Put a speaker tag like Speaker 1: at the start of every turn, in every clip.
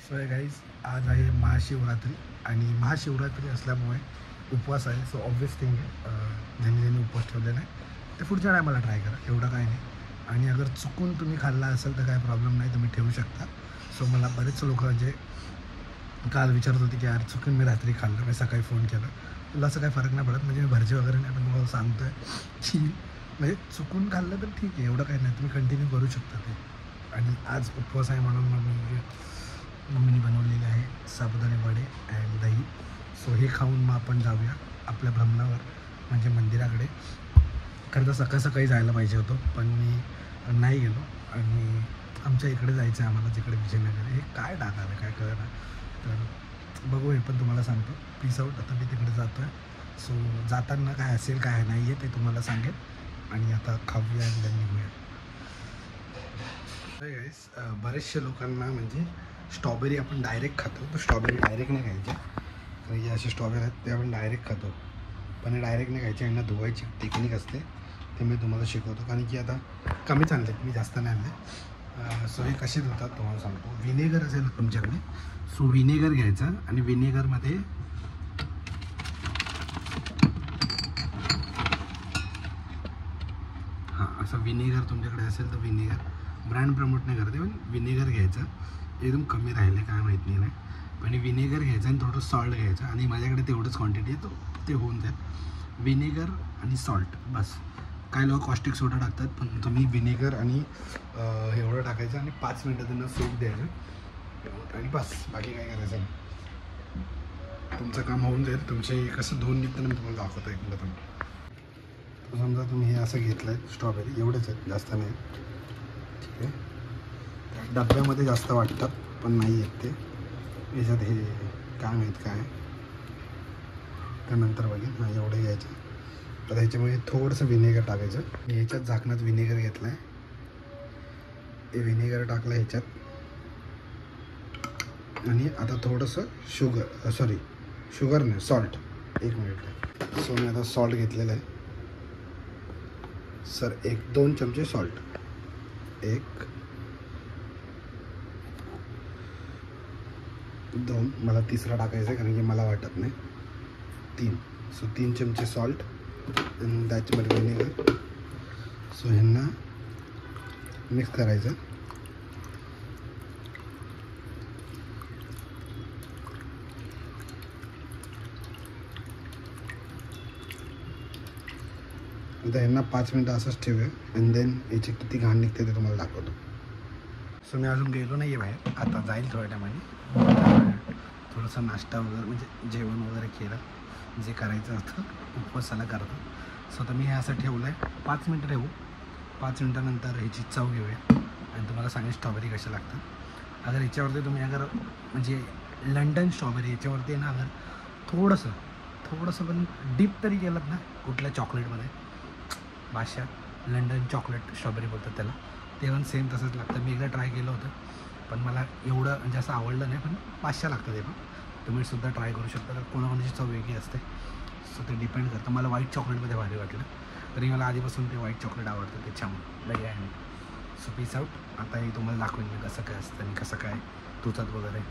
Speaker 1: So आहे guys, आज आहे महाशिवरात्री आणि महाशिवरात्री असल्यामुळे उपवास आहे. सो ऑब्वियस थिंग ज्यांनी ज्यांनी उपवास ठेवलेला आहे ते पुढच्या टायमाला ट्राय करा, एवढं काय नाही. आणि अगर चुकून तुम्ही खाल्ला असेल तर काय प्रॉब्लेम नाही, तुम्ही ठेवू शकता. सो मला बरेच लोक म्हणजे काल विचारत होते की यार चुकून मी रात्री खाल्लं, मी सकाळी फोन केला. तुला असं काही फरक नाही पडत, म्हणजे मी भरजे वगैरे नाही, पण तुम्हाला सांगतो आहे की म्हणजे चुकून खाल्लं तर ठीक आहे, एवढं काही नाही, तुम्ही कंटिन्यू करू शकता ते. आणि आज उपवास आहे म्हणून मग मम्मीने बनवलेले आहे साबुदाणे वडे अँड दही. सो हे खाऊन मग आपण जाऊया आपल्या भ्रमणावर, म्हणजे मंदिराकडे. खरं तर सकाळ सकाळी जायला पाहिजे होतं, पण मी नाही गेलो. आणि आमच्या इकडे जायचं आहे आम्हाला, जिकडे विजयनगर. हे काय टाकालं काय कळलं. तर बघू, हे पण तुम्हाला सांगतो. Peace out. आता मी तिकडे जातो आहे. सो जाताना काय असेल काय नाही आहे ते तुम्हाला सांगेल. आणि आता खाऊया आणि then निघूया. गाईस, बरेचशा लोकांना म्हणजे स्ट्रॉबेरी आपण डायरेक्ट खातो, तर स्ट्रॉबेरी डायरेक्ट नाही खायची. कारण जे असे स्ट्रॉबेरी आहेत ते आपण डायरेक्ट खातो, पण हे डायरेक्ट नाही खायचे. यांना धुवायची टेक्निक असते, ते मी तुम्हाला शिकवतो. कारण की आता कमीच आणले, मी जास्त नाही आणले. सो हे कसे धुतात तुम्हाला सांगतो. विनेगर असेल तुमच्याकडे, सो विनेगर घ्यायचं आणि विनेगरमध्ये असं विनेगर तुमच्याकडे असेल तर विनेगर, ब्रँड प्रमोट नाही करते, पण विनेगर घ्यायचं. एकदम कमी राहिले काय माहीत नाही. पण विनेगर घ्यायचं आणि थोडं सॉल्ट घ्यायचं, आणि माझ्याकडे तेवढंच क्वांटिटी आहे, ते होऊन जाईल. विनेगर आणि सॉल्ट बस. काही लोक कॉस्टिक सोडा टाकतात, पण तुम्ही विनेगर आणि एवढं टाकायचं आणि 5 मिनटं त्यांना सूप द्यायचं आणि बस. बाकी काय करायचं नाही, तुमचं काम होऊन जाईल. तुमचे कसं धुवून निघताना मी तुम्हाला दाखवतो एक मिनटं. तर समजा तुम्ही हे असं घेतलं आहे, स्ट्रॉबेरी एवढेच आहेत, जास्त नाही. ठीक आहे, डब्यामध्ये जास्त वाटतात पण नाही आहेत ते. याच्यात हे काय माहीत काय, त्यानंतर बघेन. हां, एवढे घ्यायचं. तर ह्याच्यामध्ये थोडंसं विनेगर टाकायचं. ह्याच्यात झाकणात विनेगर घेतलं आहे, हे विनेगर टाकलं ह्याच्यात. आणि आता थोडंसं शुगर नाही, सॉल्ट. एक मिनिट. सो मी आता सॉल्ट घेतलेलं आहे सर, 1-2 चमचे सॉल्ट. 1-2, मला तिसरा टाकायचा आहे कारण की मला वाटत नाही. 3. सो 3 चमचे सॉल्ट आणि त्याच्यामध्ये विनेगर. सो ह्यांना मिक्स करायचं. आता ह्यांना 5 मिनटं असंच ठेवूया आणि देन याची किती घाण निघते ते तुम्हाला दाखवतो. सो मी अजून गेलो नाही आहे बाहेर, आता जाईल थोड्या टायमाने. थोडंसं नाश्ता वगैरे म्हणजे जेवण वगैरे केलं, जे करायचं असतं उपवासाला करतो. सो आता मी हे असं ठेवलं आहे, 5 मिनटं ठेवू. 5 मिनटानंतर ह्याची चव घेऊया आणि तुम्हाला सांगेल स्ट्रॉबेरी कशा लागतात. अगर ह्याच्यावरती तुम्ही म्हणजे लंडन स्ट्रॉबेरी याच्यावरती ना, अगर थोडंसं पण डीप तरी केलं ना कुठल्या चॉकलेटमध्ये, भाषा लंडन चॉकलेट स्ट्रॉबेरी बोलतात त्याला, ते पण सेम तसंच लागतं. मी एकदा ट्राय केलं होतं, पण मला एवढं म्हणजे असं आवडलं नाही. पण 500 लागतं ते पण. तुम्हीसुद्धा ट्राय करू शकता, तर कोणाकोणाची चव वेगळी असते. सो ते डिपेंड करतं. मला व्हाईट चॉकलेटमध्ये भारी वाटलं, तरी मला आधीपासून ते व्हाईट चॉकलेट आवडतं, त्याच्यामुळे लई आहे. So peace out. आता हे तुम्हाला दाखवेन मी कसं काय असतं आणि कसं काय तुझात वगैरे.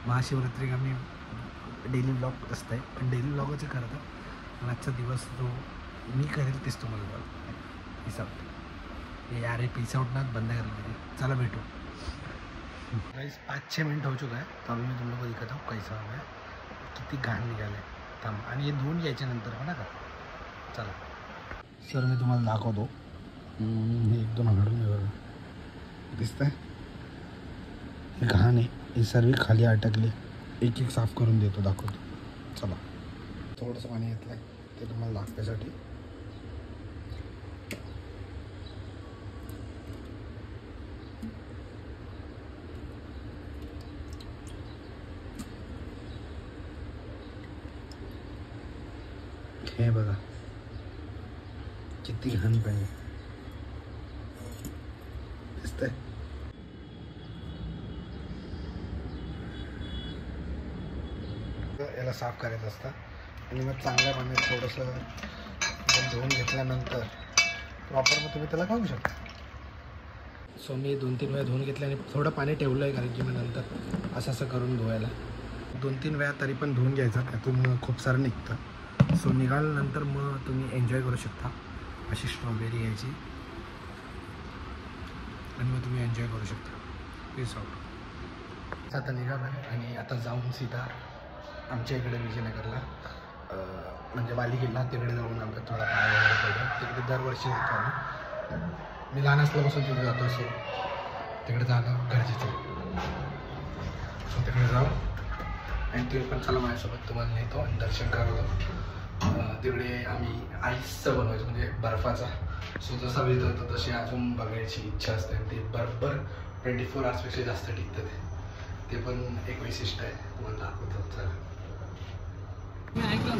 Speaker 1: महाशिवरात्री आम्ही डेली ब्लॉग असतं आहे, पण डेली ब्लॉगच करतं. पण आजचा दिवस जो मी करेल तेच तुम्हाला बघ. Peace out. ये यार, पीस आउट ना बंद करना. चला भेटू. गाइस 5-6 मिनट हो चुका है, तो अभी मैं तुम लोग को दिखाता हूँ कैसा हो गया, किती घाण निघालं आहे. थांब, आणि हे धुवून घ्यायच्या नंतर हो ना का. चला सर, मी तुम्हाला दाखवतो. हे एकदम हडून दिसतंय, हे घाण आहे, हे सर्व खाली अटकले. एक साफ करून देतो, दाखवतो. चला, थोडंसं पाणी घेतलं आहे ते तुम्हाला दाखवायसाठी. हे बघा किती घाण पाणी दिसतंय. याला साफ करायचं असतं आणि मग चांगल्या पाण्यात थोडंसं धुवून घेतल्यानंतर प्रॉपर मग तुम्ही त्याला खाऊ शकता. सो मी 2-3 वेळा धुवून घेतले आणि थोडं पाणी ठेवलं आहे, कारण की मग नंतर असं करून धुवायला 2-3 वेळा तरी पण धुवून घ्यायचं, त्यातून खूप सारं निघतं. सो निघाल्यानंतर मग तुम्ही एन्जॉय करू शकता. अशी स्ट्रॉबेरी घ्यायची आणि मग तुम्ही एन्जॉय करू शकता. Peace out. आता निघालो आणि आता जाऊन सीधा आमच्या इकडे विजयनगरला म्हणजे वाली किल्ला तिकडे जाऊन आमचा थोडा पाय वगैरे पडतो. तिकडे दरवर्षी जातो आम्ही. मी लहान असल्यापासून तिथे जातो. सो तिकडे जाणं गरजेचं आहे. सो तिकडे जाऊ आणि तुम्ही पण चला माझ्यासोबत, तुम्हाला नेतो आणि दर्शन करतो. तिकडे आम्ही आईसचं बनवायचं म्हणजे बर्फाचा. सो जसा वेळ होतो तशी अजून बघायची इच्छा असते आणि ते बरोबर 24 आवर्सपेक्षा जास्त टिकतं. ते पण एक वैशिष्ट्य आहे, तुम्हाला दाखवतो. चला. मी ऐकलं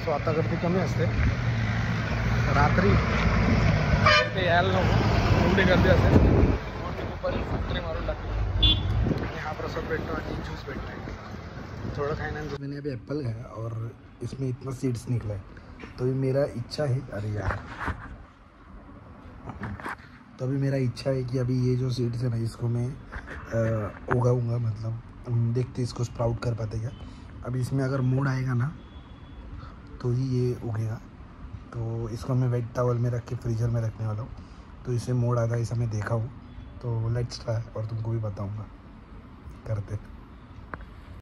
Speaker 1: सो आता गर्दी कमी असते. रात्री ते यायला नको, एवढी गर्दी असेल. दुपारी फॅक्टरी मारून टाकली आणि हा प्रसाद भेटतो आणि ज्यूस भेटतो आहे. थोड़ा खाना मैंने अभी एप्पल खाया और इसमें इतना सीड्स निकला है. तो भी मेरा इच्छा है, अरे यार, तो अभी मेरा इच्छा है कि अभी ये जो सीड्स है ना, इसको मैं उगाऊंगा. मतलब देखते इसको स्प्राउट कर पाते क्या. अभी इसमें अगर मूड आएगा ना तो ही ये उगेगा. तो इसको मैं वेट टॉवल में रख के फ्रीजर में रखने वाला हूँ. तो इसे मोड़ आता है, ऐसा मैं देखा हूँ. तो लेट्स ट्राई और तुमको भी बताऊँगा करते.